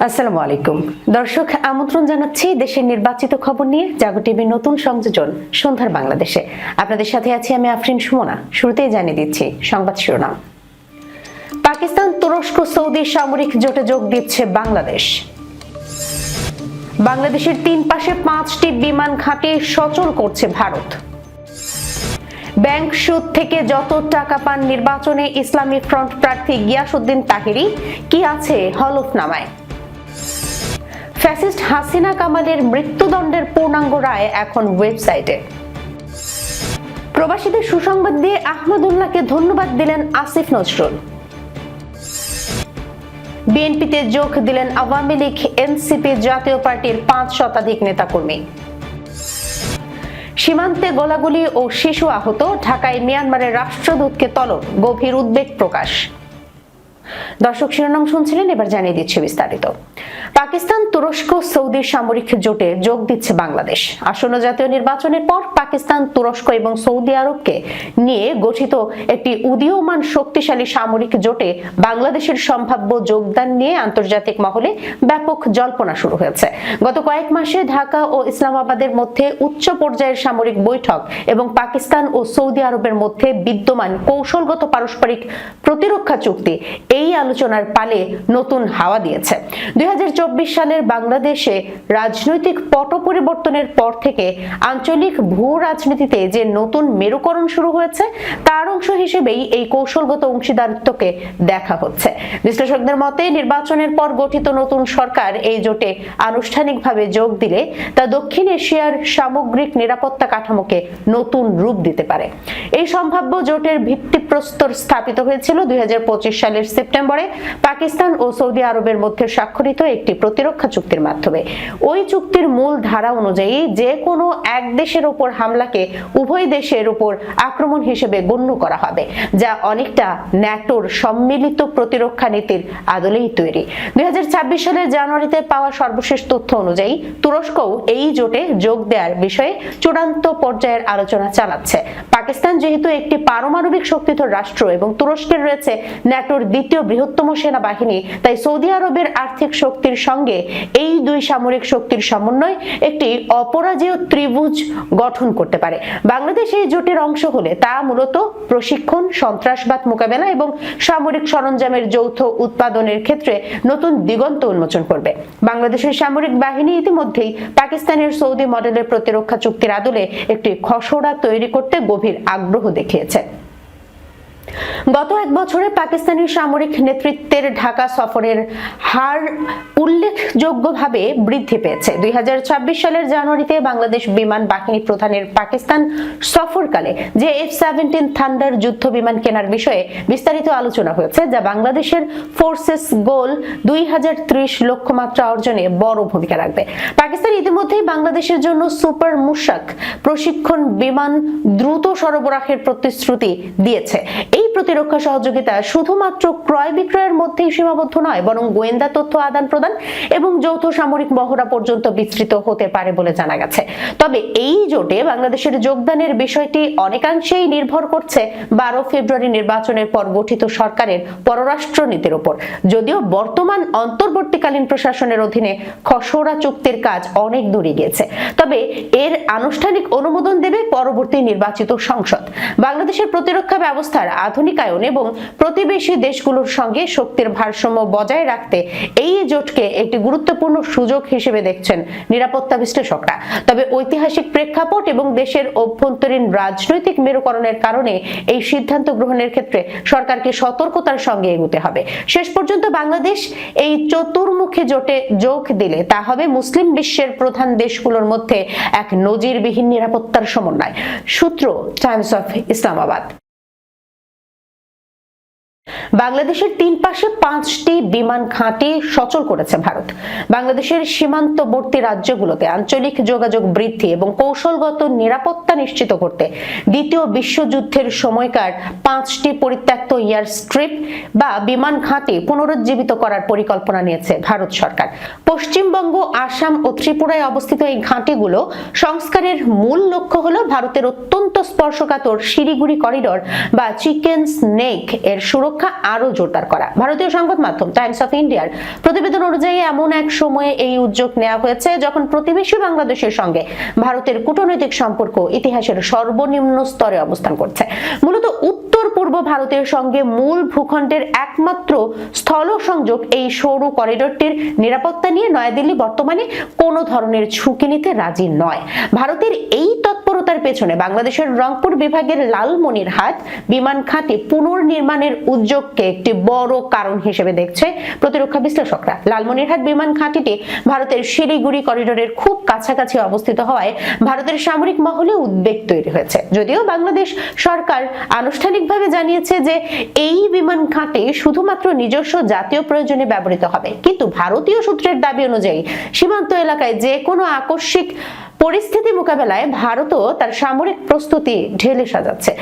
আসসালামু আলাইকুম দর্শক, আমন্ত্রণ জানাচ্ছি দেশের নির্বাচিত খবর নিয়ে জাগো টিভির নতুন সংযোজন সন্ধ্যার বাংলাদেশে। আপনাদের সাথে আছি আমি আফরিন সুমনা। শুরুতেই জানিয়ে দিচ্ছি সংবাদ শিরোনাম। পাকিস্তান, তুরস্ক, সৌদি সামরিক জোটে যোগ দিচ্ছে বাংলাদেশ। বাংলাদেশের তিন পাশে 5টি বিমান ঘাঁটি সচল করছে ভারত। ব্যাংক সুদ থেকে যত টাকা পান নির্বাচনে ইসলামী ফ্রন্ট প্রার্থী গিয়াসউদ্দিন তাহিরি, কি আছে হলফনামায়? ফ্যাসিস্ট হাসিনা কামালের মৃত্যুদণ্ডের পূর্ণাঙ্গ রায় এখন ওয়েবসাইটে। প্রবাসীদের সুসংবাদ দিয়ে আহমদুল্লাহকে ধন্যবাদ দিলেন আসিফ নজরুল। বিএনপিতে যোগ দিলেন আওয়ামী লীগ, এনসিপি, জাতীয় পার্টির 5 শতাধিক নেতাকর্মী। সীমান্তে গোলাগুলি ও শিশু আহত, ঢাকায় মিয়ানমারের রাষ্ট্রদূতকে তলব, গভীর উদ্বেগ প্রকাশ। দর্শক, শিরোনাম শুনছিলেন, এবার জানিয়ে দিচ্ছি বিস্তারিত। পাকিস্তান, তুরস্ক, সৌদি সামরিক জোটে যোগ দিচ্ছে বাংলাদেশ। আসন্ন জাতীয় নির্বাচনের পর পাকিস্তান, তুরস্ক এবং সৌদি আরবকে নিয়ে গঠিত একটি উদীয়মান শক্তিশালী সামরিক জোটে বাংলাদেশের সম্ভাব্য যোগদান নিয়ে আন্তর্জাতিক মহলে ব্যাপক জল্পনা শুরু হয়েছে। গত কয়েক মাসে ঢাকা ও ইসলামাবাদের মধ্যে উচ্চ পর্যায়ের সামরিক বৈঠক এবং পাকিস্তান ও সৌদি আরবের মধ্যে বিদ্যমান কৌশলগত পারস্পরিক প্রতিরক্ষা চুক্তি এই আলোচনার পালে নতুন হাওয়া দিয়েছে। 2024 সালের বাংলাদেশে রাজনৈতিক পট পরিবর্তনের পর থেকে আঞ্চলিক ভূ রাজনীতিতে যে নতুন মেরুকরণ শুরু হয়েছে তার অংশ হিসেবেই এই কৌশলগত অংশীদারিত্বকে দেখা হচ্ছে। বিশ্লেষকদের মতে নির্বাচনের পর গঠিত নতুন সরকার এই জোটে আনুষ্ঠানিকভাবে যোগ দিলে তা দক্ষিণ এশিয়ার সামগ্রিক নিরাপত্তা কাঠামোকে নতুন রূপ দিতে পারে। এই সম্ভাব্য জোটের ভিত্তিপ্রস্তর স্থাপিত হয়েছিল 2025 সালের সেপ্টেম্বরে পাকিস্তান ও সৌদি আরবের মধ্যে স্বাক্ষরিত একটি প্রতিরক্ষা চুক্তির মাধ্যমে। ওই চুক্তির মূল ধারা অনুযায়ী যে কোনো এক দেশের উপর হামলাকে উভয় দেশের উপর আক্রমণ হিসেবে গণ্য করা হবে, যা অনেকটা ন্যাটোর সম্মিলিত প্রতিরক্ষা নীতির আদলেই তৈরি। 2026 সালের জানুয়ারিতে পাওয়া সর্বশেষ তথ্য অনুযায়ী তুরস্কও এই জোটে যোগ দেওয়ার বিষয়ে চূড়ান্ত পর্যায়ের আলোচনা চালাচ্ছে। পাকিস্তান যেহেতু একটি পারমাণবিক শক্তিধর রাষ্ট্র এবং তুরস্কের রয়েছে ন্যাটোর দ্বিতীয় বৃহত্তম সেনাবাহিনী, তাই সৌদি আরবের আর্থিক শক্তির সঙ্গে এই দুই সামরিক শক্তির সমন্বয় একটি অপরাজেয় ত্রিভুজ গঠন করতে পারে। বাংলাদেশ এই জোটের অংশ হলে তা মূলত প্রশিক্ষণ, সন্ত্রাসবাদ মোকাবেলা এবং সামরিক সরঞ্জামের যৌথ উৎপাদনের ক্ষেত্রে নতুন দিগন্ত উন্মোচন করবে। বাংলাদেশের সামরিক বাহিনী ইতিমধ্যেই পাকিস্তানের সৌদি মডেলের প্রতিরক্ষা চুক্তির আদলে একটি খসড়া তৈরি করতে গভীর আগ্রহ দেখিয়েছে। গত এক বছরে পাকিস্তানি সামরিক নেতৃত্বের ঢাকা সফরের হার উল্লেখযোগ্যভাবে বৃদ্ধি পেয়েছে। 2026 সালের জানুয়ারিতে বাংলাদেশ বিমান বাহিনী প্রধানের পাকিস্তান সফরকালে যে F-17 থান্ডার যুদ্ধ বিমান কেনার বিষয়ে বিস্তারিত আলোচনা হয়েছে, যা বাংলাদেশের ফোর্সেস গোল 2030 লক্ষ্যমাত্রা অর্জনে বড় ভূমিকা রাখবে। পাকিস্তান ইতিমধ্যেই বাংলাদেশের জন্য সুপার মুশাক প্রশিক্ষণ বিমান দ্রুত সরবরাহের প্রতিশ্রুতি দিয়েছে। এই প্রতিরক্ষা সহযোগিতা শুধুমাত্র ক্রয় বিক্রয়ের মধ্যেই সীমাবদ্ধ নয়, বরং গোয়েন্দা তথ্য আদান প্রদান এবং যৌথ সামরিক মহড়া পর্যন্ত বিস্তৃত হতে পারে বলে জানা গেছে। তবে এই জোটে বাংলাদেশের যোগদানের বিষয়টি অনেকাংশেই নির্ভর করছে 12 ফেব্রুয়ারি নির্বাচনের পর গঠিত সরকারের পররাষ্ট্র নীতির উপর। যদিও বর্তমান অন্তর্বর্তীকালীন প্রশাসনের অধীনে খসড়া চুক্তির কাজ অনেক দূরে গিয়েছে, তবে এর আনুষ্ঠানিক অনুমোদন দেবে পরবর্তী নির্বাচিত সংসদ। বাংলাদেশের প্রতিরক্ষা ব্যবস্থার আধুনিকায়ন এবং প্রতিবেশী দেশগুলোর সঙ্গে শক্তির ভারসাম্য বজায় রাখতে এই জোটকে একটি গুরুত্বপূর্ণ সুযোগ হিসেবে দেখছেন নিরাপত্তা বিশ্লেষকরা। তবে ঐতিহাসিক প্রেক্ষাপট এবং দেশের অভ্যন্তরীণ রাজনৈতিক মেরুকরণের কারণে এই সিদ্ধান্ত গ্রহণের ক্ষেত্রে সরকারকে সতর্কতার সঙ্গে এগোতে হবে। শেষ পর্যন্ত বাংলাদেশ এই চতুর্মুখী জোটে যোগ দিলে তা হবে মুসলিম বিশ্বের প্রধান দেশগুলোর মধ্যে এক নজিরবিহীন নিরাপত্তার সমন্বয়। সূত্র টাইমস অফ ইসলামাবাদ। বাংলাদেশের তিন পাশে 5টি বিমান ঘাঁটি সচল করেছে ভারত। বাংলাদেশের সীমান্তবর্তী রাজ্যগুলোতে আঞ্চলিক যোগাযোগ বৃদ্ধি এবং কৌশলগত নিরাপত্তা নিশ্চিত করতে দ্বিতীয় বিশ্বযুদ্ধের সময়কার 5টি পরিত্যক্ত এয়ার স্ট্রিপ বা বিমান ঘাঁটি পুনরুজ্জীবিত করার পরিকল্পনা নিয়েছে ভারত সরকার। পশ্চিমবঙ্গ, আসাম ও ত্রিপুরায় অবস্থিত এই ঘাঁটিগুলো সংস্কারের মূল লক্ষ্য হলো ভারতের অত্যন্ত স্পর্শকাতর শিলিগুড়ি করিডোর বা চিকেন স্নেক এর সুরক্ষা আরো জোরদার করা। ভারতীয় সংবাদ মাধ্যম টাইমস অফ ইন্ডিয়ার প্রতিবেদন অনুযায়ী এমন এক সময়ে এই উদ্যোগ নেওয়া হয়েছে যখন প্রতিবেশী বাংলাদেশের সঙ্গে ভারতের কূটনৈতিক সম্পর্ক ইতিহাসের সর্বনিম্ন স্তরে অবস্থান করছে। মূলত উত্তর পূর্ব ভারতের সঙ্গে মূল ভূখণ্ডের একমাত্র স্থল সংযোগ এই সরু করিডোরটির নিরাপত্তা নিয়ে নয়াদিল্লি বর্তমানে কোনো ধরনের ঝুঁকি নিতে রাজি নয়। ভারতের এই তৎপরতার পেছনে বাংলাদেশের রংপুর বিভাগের লালমনিরহাট বিমান ঘাঁটি পুনর্নির্মাণের উদ্যোগকে একটি বড় কারণ হিসেবে দেখছে প্রতিরক্ষা বিশ্লেষকরা। লালমনিরহাট বিমান ঘাঁটিটি ভারতের শিলিগুড়ি করিডোরের খুব কাছাকাছি অবস্থিত হওয়ায় ভারতের সামরিক মহলে উদ্বেগ তৈরি হয়েছে। যদিও বাংলাদেশ সরকার আনুষ্ঠানিকভাবে জানিয়েছে যে এই বিমান ঘাঁটি শুধুমাত্র নিজস্ব জাতীয় প্রয়োজনে ব্যবহৃত হবে, কিন্তু ভারতীয় সূত্রের দাবি অনুযায়ী সীমান্ত এলাকায় যে কোনো আকস্মিক পরিস্থিতি মোকাবেলায় ভারতও তার সামরিক প্রস্তুতি ঢেলে সাজাচ্ছে।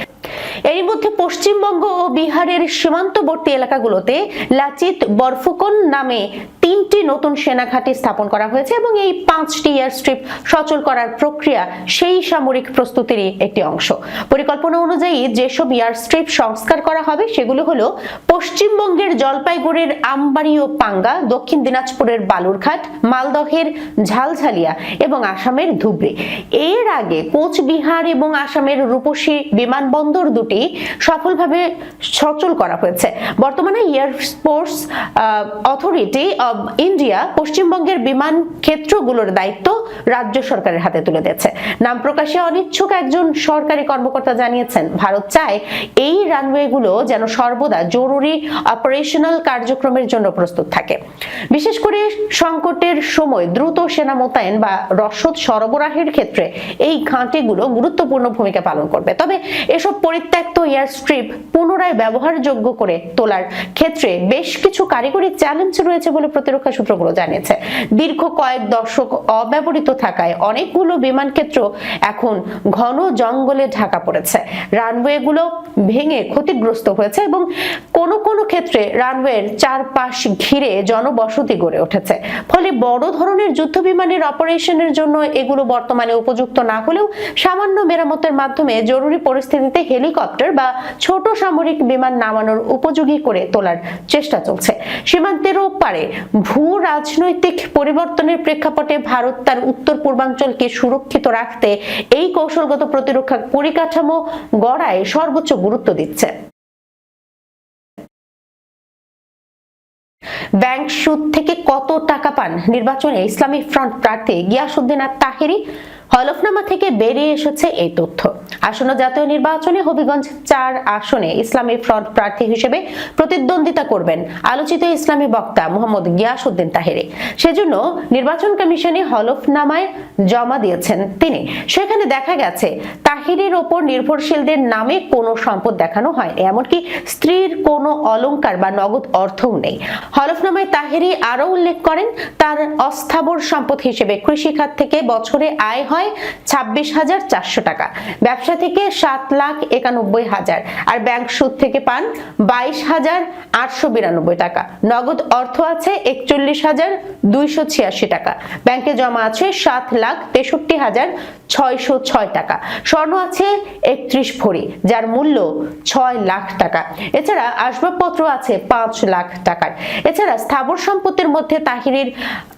এর মধ্যে পশ্চিমবঙ্গ ও বিহারের সীমান্তবর্তী এলাকাগুলোতে লাচিত বরফুকন নামে 3টি নতুন সেনা ঘাঁটি স্থাপন করা হয়েছে এবং এই 5টি এয়ারস্ট্রিপ সচল করার প্রক্রিয়া সেই সামরিক প্রস্তুতিরই একটি অংশ। পরিকল্পনা অনুযায়ী যেসব এয়ারস্ট্রিপ সংস্কার করা হবে সেগুলো হলো পশ্চিমবঙ্গের জলপাইগুড়ির আমবাড়ি ও পাঙ্গা, দক্ষিণ দিনাজপুরের বালুরঘাট, মালদহের ঝালঝালিয়া এবং আসামের ধুবড়ী। এর আগে কোচবিহার এবং আসামের রূপসী বিমানবন্দর দুটি সফলভাবে সচল করা হয়েছে। বর্তমানে এয়ারফোর্স অথরিটি অব ইন্ডিয়া পশ্চিমবঙ্গের বিমান ক্ষেত্রগুলোর দায়িত্ব রাজ্য সরকারের হাতে তুলে দিয়েছে। নাম প্রকাশে অনিচ্ছুক একজন সরকারি কর্মকর্তা জানিয়েছেন, ভারত চায় এই রানওয়েগুলো যেন সর্বদা জরুরি অপারেশনাল কার্যক্রমের জন্য প্রস্তুত থাকে। বিশেষ করে সংকটের সময় দ্রুত সেনা মোতায়েন বা রসদ সরবরাহের ক্ষেত্রে এই ঘাঁটিগুলো গুরুত্বপূর্ণ ভূমিকা পালন করবে। তবে এসব পরিত্যক্ত এয়ারস্ট্রিপ পুনরায় ব্যবহারযোগ্য করে তোলার ক্ষেত্রে বেশ কিছু কারিগরি চ্যালেঞ্জ রয়েছে বলে প্রতিরক্ষা সূত্রগুলো জানিয়েছে। দীর্ঘ কয়েক দশক অব্যবহৃত থাকায় অনেকগুলো বিমান ক্ষেত্র এখন ঘন জঙ্গলে ঢাকা পড়েছে। রানওয়েগুলো ভেঙে ক্ষতিগ্রস্ত হয়েছে এবং কোনো কোনো ক্ষেত্রে রানওয়ের চারপাশ ঘিরে জনবসতি গড়ে উঠেছে। ফলে বড় ধরনের যুদ্ধ বিমানের অপারেশনের জন্য এগুলো বর্তমানে উপযুক্ত না হলেও সামান্য মেরামতের মাধ্যমে জরুরি পরিস্থিতিতে হেলিকপ্টার বা ছোট সামরিক বিমান নামানোর উপযোগী করে তোলার চেষ্টা চলছে। সীমান্তের ওপারে ভূ রাজনৈতিক পরিবর্তনের প্রেক্ষাপটে ভারত তার উত্তর পূর্বাঞ্চলকে সুরক্ষিত রাখতে এই কৌশলগত প্রতিরক্ষা পরিকাঠামো গড়ায় সর্বোচ্চ গুরুত্ব দিচ্ছে। ব্যাংক সুদ থেকে কত টাকা পান নির্বাচনে ইসলামী ফ্রন্ট প্রার্থী গিয়াসউদ্দিন তাহেরী? হলফনামা থেকে বেরিয়ে এসেছে এই তথ্য। আসন্ন জাতীয় নির্বাচনে হবিগঞ্জ 4 আসনে ইসলামী ফ্রন্ট প্রার্থী হিসেবে প্রতিদ্বন্দ্বিতা করবেন আলোচিত ইসলামী বক্তা মোহাম্মদ গিয়াসউদ্দিন তাহেরী। সেজন্য নির্বাচন কমিশনে হলফনামায় জমা দিয়েছেন তিনি। সেখানে দেখা গেছে তাহেরীর ওপর নির্ভরশীলদের নামে কোনো সম্পদ দেখানো হয়, এমনকি স্ত্রীর কোনো অলংকার বা নগদ অর্থও নেই। হলফনামায় তাহেরী আরো উল্লেখ করেন, তার অস্থাবর সম্পদ হিসেবে কৃষি খাত থেকে বছরে আয় হয় 26,400 টাকা, ব্যবসা থেকে 7,91,000, আর ব্যাংক সুদ থেকে পান 22,892 টাকা। নগদ অর্থ আছে 41,286 টাকা। ব্যাংকে জমা আছে 7,63,606 টাকা। স্বর্ণ আছে 31 ভরি, যার মূল্য 6 লাখ টাকা। এছাড়া আসবাবপত্র আছে 5 লাখ টাকার। এছাড়া স্থাবর সম্পত্তির মধ্যে তাহেরীর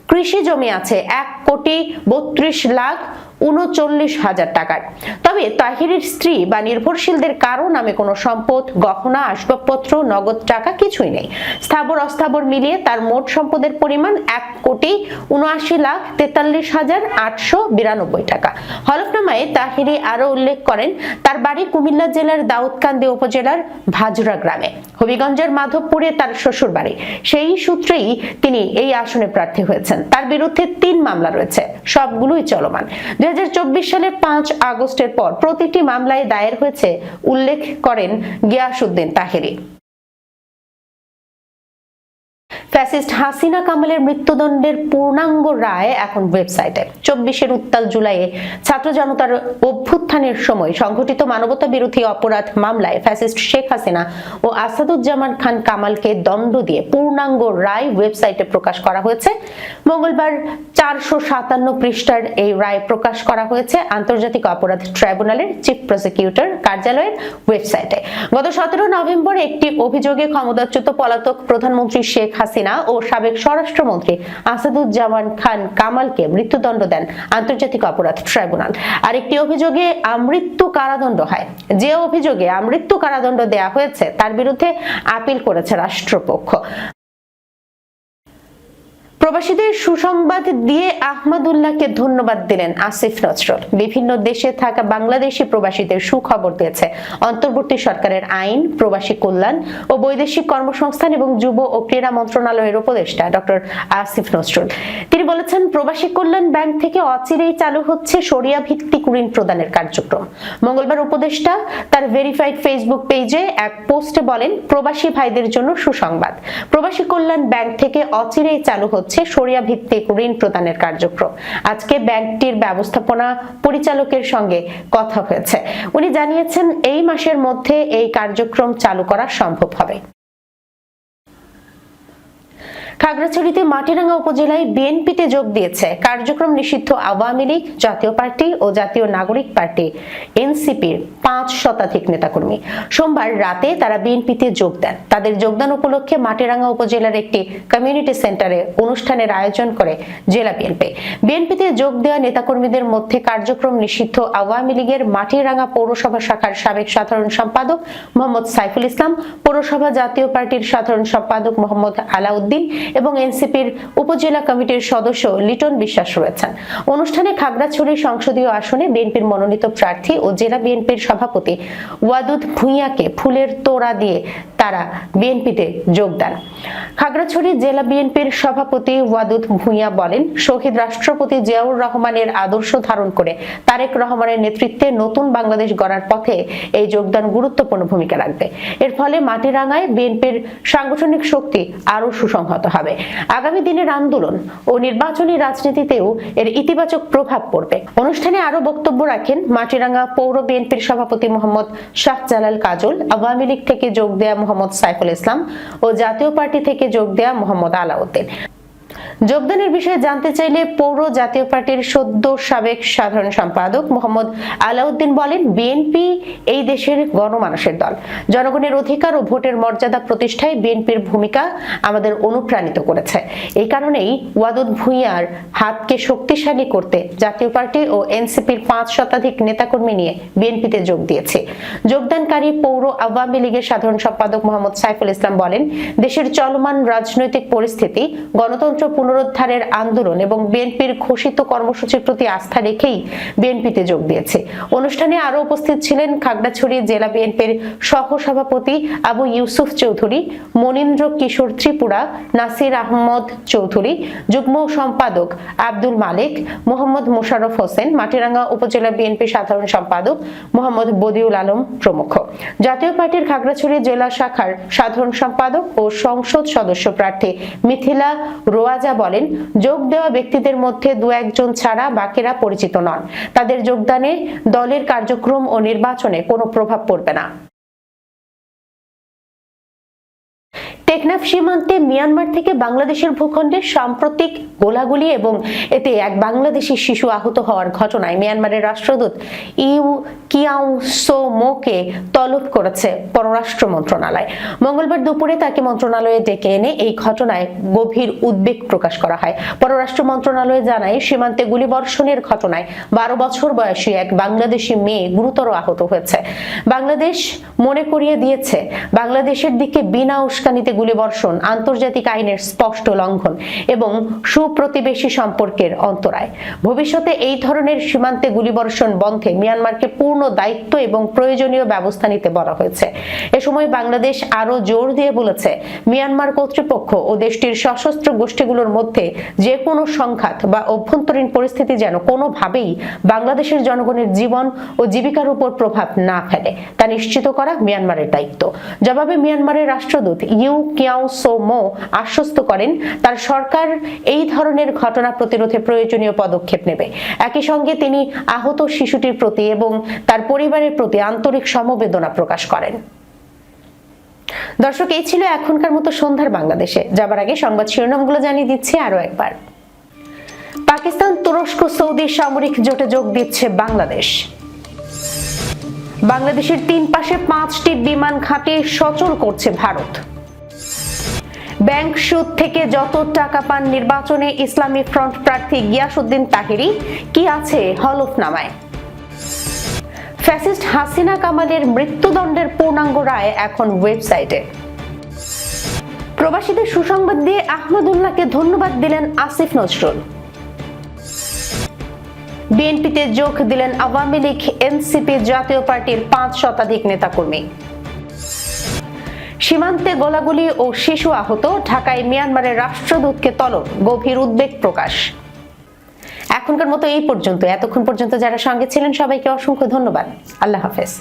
কৃষি জমি আছে 1,32,39,000 টাকার। তবে তাহেরীর স্ত্রী বা নির্ভরশীলদের কারো নামে কোনো সম্পদ, গহনা, আসবাবপত্র, নগদ টাকা কিছুই নেই। স্থাবর অস্থাবর মিলিয়ে তার মোট সম্পদের পরিমাণ 1,79,43,892 টাকা। হলফনামায় তাহেরী আরো উল্লেখ করেন, তার বাড়ি কুমিল্লা জেলার দাউদকান্দি উপজেলার ভাজুরা গ্রামে। হবিগঞ্জের মাধবপুরে তার শ্বশুর বাড়ি। সেই সূত্রেই তিনি এই আসনে প্রার্থী হয়েছেন। তার বিরুদ্ধে 3 মামলা রয়েছে, সবগুলোই চলমান। 2024 সালের 5 আগস্টের পর প্রতিটি মামলায় দায়ের হয়েছে উল্লেখ করেন গিয়াসউদ্দিন তাহেরী। ফ্যাসিস্ট হাসিনা কামালের মৃত্যুদণ্ডের পূর্ণাঙ্গ রায় এখন ওয়েবসাইটে। 24-এর উত্তাল জুলাইয়ে ছাত্র জনতার অভ্যুত্থানের সময় সংঘটিত মানবতা বিরোধী অপরাধ মামলায় ফ্যাসিস্ট শেখ হাসিনা ও আসাদুজ্জামান খান কামালকে দণ্ড দিয়ে পূর্ণাঙ্গ রায় ওয়েবসাইটে প্রকাশ করা হয়েছে। মঙ্গলবার 457 পৃষ্ঠার এই রায় প্রকাশ করা হয়েছে আন্তর্জাতিক অপরাধ ট্রাইব্যুনালের চিফ প্রসিকিউটর কার্যালয়ের ওয়েবসাইটে। গত 17 নভেম্বর একটি অভিযোগে ক্ষমতাচ্যুত পলাতক প্রধানমন্ত্রী শেখ হাসিনা ও সাবেক স্বরাষ্ট্রমন্ত্রী আসাদুজ্জামান খান কামালকে মৃত্যুদণ্ড দেন আন্তর্জাতিক অপরাধ ট্রাইব্যুনাল। আরেকটি অভিযোগে আমৃত্যু কারাদণ্ড হয়। যে অভিযোগে আমৃত্যু কারাদণ্ড দেয়া হয়েছে তার বিরুদ্ধে আপিল করেছে রাষ্ট্রপক্ষ। প্রবাসীদের সুসংবাদ দিয়ে আহমদুল্লাহকে ধন্যবাদ দিলেন আসিফ নজরুল। বিভিন্ন দেশে থাকা বাংলাদেশি প্রবাসীদের সুখবর দিয়েছে অন্তর্বর্তী সরকারের আইন, প্রবাসী কল্যাণ ও বৈদেশিক কর্মসংস্থান এবং যুব ও ক্রীড়া মন্ত্রণালয়ের উপদেষ্টা ডক্টর আসিফ নজরুল। তিনি বলেছেন, প্রবাসী কল্যাণ ব্যাংক থেকে অচিরেই চালু হচ্ছে শরিয়া ভিত্তিক ঋণ প্রদানের কার্যক্রম। মঙ্গলবার উপদেষ্টা তার ভেরিফাইড ফেসবুক পেজে এক পোস্টে বলেন, প্রবাসী ভাইদের জন্য সুসংবাদ, প্রবাসী কল্যাণ ব্যাংক থেকে অচিরেই চালু হচ্ছে শরিয়া ভিত্তিক ঋণ প্রদানের কার্যক্রম। আজকে ব্যাংকটির ব্যবস্থাপনা পরিচালকের সঙ্গে কথা হয়েছে। উনি জানিয়েছেন এই মাসের মধ্যে এই কার্যক্রম চালু করা সম্ভব হবে। খাগড়াছড়িতে মাটিরাঙ্গা উপজেলায় বিএনপিতে যোগ দিয়েছে কার্যক্রম নিষিদ্ধ আওয়ামী লীগ, জাতীয় পার্টি ও জাতীয় নাগরিক পার্টি এনসিপির 5 শতাধিক নেতাকর্মী। সোমবার রাতে তারা বিএনপিতে যোগ দেন। তাদের যোগদান উপলক্ষে মাটিরাঙ্গা উপজেলার একটি কমিউনিটি সেন্টারে অনুষ্ঠানের আয়োজন করে জেলা বিএনপি। বিএনপিতে যোগ দেওয়া নেতাকর্মীদের মধ্যে কার্যক্রম নিষিদ্ধ আওয়ামী লীগের মাটিরাঙ্গা পৌরসভা শাখার সাবেক সাধারণ সম্পাদক মোহাম্মদ সাইফুল ইসলাম, পৌরসভা জাতীয় পার্টির সাধারণ সম্পাদক মোহাম্মদ আলাউদ্দিন এবং এনসিপির উপজেলা কমিটির সদস্য লিটন বিশ্বাস রয়েছেন। অনুষ্ঠানে খাগড়াছড়ি সংসদীয় আসনে বিএনপির মনোনীত প্রার্থী ও জেলা বিএনপির সভাপতি ওয়াদুদ ভূঁইয়াকে ফুলের তোড়া দিয়ে তারা বিএনপিতে যোগ দেন। খাগড়াছড়ি জেলা বিএনপির সভাপতি ওয়াদুদ ভূঁইয়া বলেন, শহীদ রাষ্ট্রপতি জিয়াউর রহমানের আদর্শ ধারণ করে তারেক রহমানের নেতৃত্বে নতুন বাংলাদেশ গড়ার পথে এই যোগদান গুরুত্বপূর্ণ ভূমিকা রাখবে। এর ফলে মাটিরাঙ্গায় বিএনপির সাংগঠনিক শক্তি আরো সুসংহত হবে। আগামী দিনের আন্দোলন ও নির্বাচনী রাজনীতিতেও এর ইতিবাচক প্রভাব পড়বে। অনুষ্ঠানে আরো বক্তব্য রাখেন মাটিরাঙ্গা পৌর বিএনপির সভাপতি মোহাম্মদ শাহজালাল কাজল, আওয়ামী লীগ থেকে যোগ দেয়া মোহাম্মদ সাইফুল ইসলাম ও জাতীয় পার্টি থেকে যোগ দেয়া মোহাম্মদ আলাউদ্দিন। যোগদানের বিষয়ে জানতে চাইলে পৌর জাতীয় পার্টির সদ্য সাবেক সাধারণ সম্পাদক মোহাম্মদ আলাউদ্দিন বলেন, বিএনপি এই দেশের গণমানুষের দল। জনগণের অধিকার ও ভোটের মর্যাদা প্রতিষ্ঠায় বিএনপির ভূমিকা আমাদের অনুপ্রাণিত করেছে। এই কারণেই ওয়াদুদ ভূঁইয়ার হাতকে শক্তিশালী করতে জাতীয় পার্টি ও এনসিপির 5 শতাধিক নেতাকর্মী নিয়ে বিএনপিতে যোগ দিয়েছে। যোগদানকারী পৌর আওয়ামী লীগের সাধারণ সম্পাদক মোহাম্মদ সাইফুল ইসলাম বলেন, দেশের চলমান রাজনৈতিক পরিস্থিতি, গণতন্ত্র পুনরুদ্ধারের আন্দোলন এবং বিএনপির ঘোষিত কর্মসূচির প্রতি আস্থা রেখেই বিএনপিতে যোগ দিয়েছে। অনুষ্ঠানে আরো উপস্থিত ছিলেন খাগড়াছড়ি জেলা বিএনপির সহসভাপতি আবু ইউসুফ চৌধুরী, মনীন্দ্র কিশোর ত্রিপুরা, নাসির আহমদ চৌধুরী, যুগ্ম সম্পাদক আব্দুল মালিক, মোহাম্মদ মোশাররফ হোসেন, মাটিরাঙ্গা উপজেলা বিএনপি সাধারণ সম্পাদক মোহাম্মদ বদিউল আলম প্রমুখ। জাতীয় পার্টির খাগড়াছড়ি জেলা শাখার সাধারণ সম্পাদক ও সংসদ সদস্য প্রার্থী মিথিলা রোয়াজা বলেন, যোগ দেওয়া ব্যক্তিদের মধ্যে 2-1 ছাড়া বাকিরা পরিচিত নন। তাদের যোগদানে দলের কার্যক্রম ও নির্বাচনে কোনো প্রভাব পড়বে না। টেকনাফ সীমান্তে মিয়ানমার থেকে বাংলাদেশের ভূখণ্ডে সাম্প্রতিক গোলাগুলি এবং এতে এক বাংলাদেশি শিশু আহত হওয়ার ঘটনায় মিয়ানমারের রাষ্ট্রদূত ইউ কিয়াও সো মোকে তলব করেছে পররাষ্ট্র মন্ত্রণালয়। মঙ্গলবার দুপুরে তাকে মন্ত্রণালয়ে ডেকে এনে এই ঘটনায় গভীর উদ্বেগ প্রকাশ করা হয়। পররাষ্ট্র মন্ত্রণালয় জানায়, সীমান্তে গুলিবর্ষণের ঘটনায় 12 বছর বয়সী এক বাংলাদেশি মেয়ে গুরুতর আহত হয়েছে। বাংলাদেশ মনে করিয়ে দিয়েছে, বাংলাদেশের দিকে বিনা উস্কানিতে গুলিবর্ষণ আন্তর্জাতিক আইনের স্পষ্ট লঙ্ঘন এবং সুপ্রতিবেশী সম্পর্কের অন্তরায়। ভবিষ্যতে এই ধরনের সীমান্তে গুলিবর্ষণ বন্ধে মিয়ানমারকে পূর্ণ দায়িত্ব এবং প্রয়োজনীয় ব্যবস্থা নিতে বলা হয়েছে। এ সময় বাংলাদেশ আরো জোর দিয়ে বলেছে, মিয়ানমার কর্তৃপক্ষ ও দেশটির সশস্ত্র গোষ্ঠীগুলোর মধ্যে যে কোনো সংঘাত বা অভ্যন্তরীণ পরিস্থিতি যেন কোনোভাবেই বাংলাদেশের জনগণের জীবন ও জীবিকার উপর প্রভাব না ফেলে তা নিশ্চিত করা মিয়ানমারের দায়িত্ব। জবাবে মিয়ানমারের রাষ্ট্রদূত ইউ হিয়াও সো মো আশ্বস্ত করেন তার সরকার এই ধরনের ঘটনা প্রতিরোধে প্রয়োজনীয় পদক্ষেপ নেবে। একই সঙ্গে তিনি আহত শিশুটির প্রতি এবং তার পরিবারের প্রতি আন্তরিক সমবেদনা প্রকাশ করেন। দর্শক, এই ছিল এখনকার মতো সন্ধ্যার বাংলাদেশে। যাবার আগে সংবাদ শিরোনামগুলো জানিয়ে দিচ্ছি আরো একবার। পাকিস্তান, তুরস্ক, সৌদি সামরিক জোটে যোগ দিচ্ছে বাংলাদেশ। বাংলাদেশের 3 পাশে 5টি বিমান ঘাঁটি সচল করছে ভারত। ব্যাংক সুদ থেকে যত টাকা পান নির্বাচনে ইসলামী ফ্রন্ট প্রার্থী গিয়াসউদ্দিন তাহেরি, কি আছে হলফনামায়? ফ্যাসিস্ট হাসিনা কামালের মৃত্যুদণ্ডের পূর্ণাঙ্গ রায় এখন ওয়েবসাইটে। প্রবাসীদের সুসংবাদ দিয়ে আহমদুল্লাহকে ধন্যবাদ দিলেন আসিফ নজরুল। বিএনপিতে যোগ দিলেন আওয়ামী লীগ, এনসিপি, জাতীয় পার্টির 5 শতাধিক নেতাকর্মী। সীমান্তে গোলাগুলি ও শিশু আহত, ঢাকায় মিয়ানমারের রাষ্ট্রদূতকে তলব, গভীর উদ্বেগ প্রকাশ। এখনকার মতো এই পর্যন্ত। এতক্ষণ পর্যন্ত যারা সঙ্গে ছিলেন সবাইকে অসংখ্য ধন্যবাদ। আল্লাহ হাফেজ।